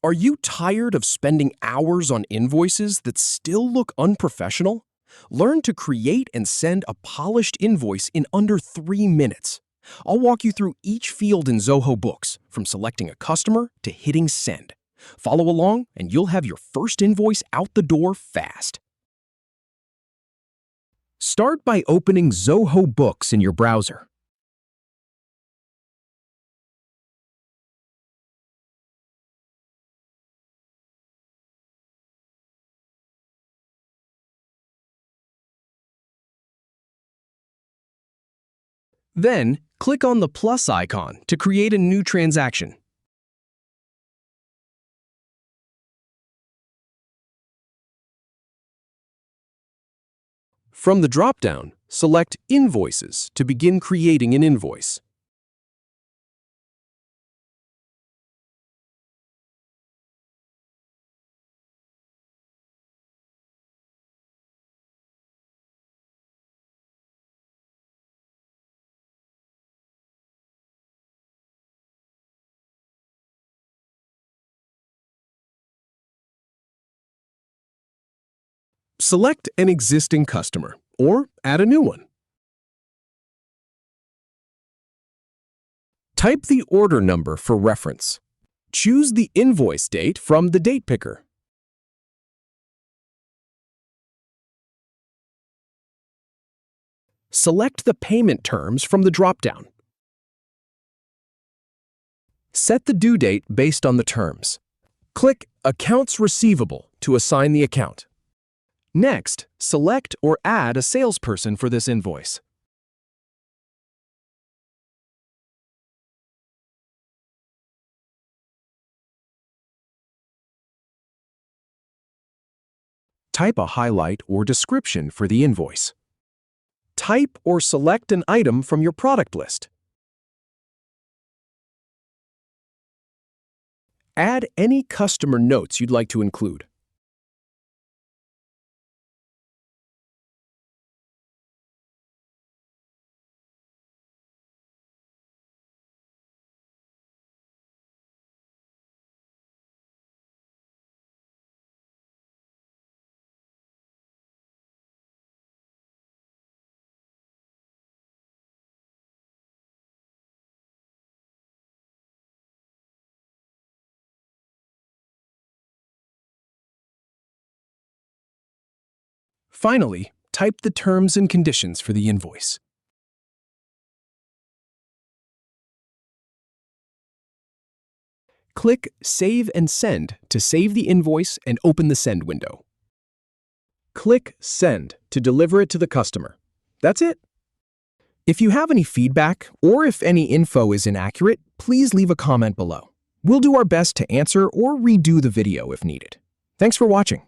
Are you tired of spending hours on invoices that still look unprofessional? Learn to create and send a polished invoice in under 3 minutes. I'll walk you through each field in Zoho Books, from selecting a customer to hitting send. Follow along and you'll have your first invoice out the door fast. Start by opening Zoho Books in your browser. Then, click on the plus icon to create a new transaction. From the drop-down, select Invoices to begin creating an invoice. Select an existing customer or add a new one. Type the order number for reference. Choose the invoice date from the date picker. Select the payment terms from the drop-down. Set the due date based on the terms. Click Accounts Receivable to assign the account. Next, select or add a salesperson for this invoice. Type a highlight or description for the invoice. Type or select an item from your product list. Add any customer notes you'd like to include. Finally, type the terms and conditions for the invoice. Click Save and Send to save the invoice and open the Send window. Click Send to deliver it to the customer. That's it. If you have any feedback or if any info is inaccurate, please leave a comment below. We'll do our best to answer or redo the video if needed. Thanks for watching.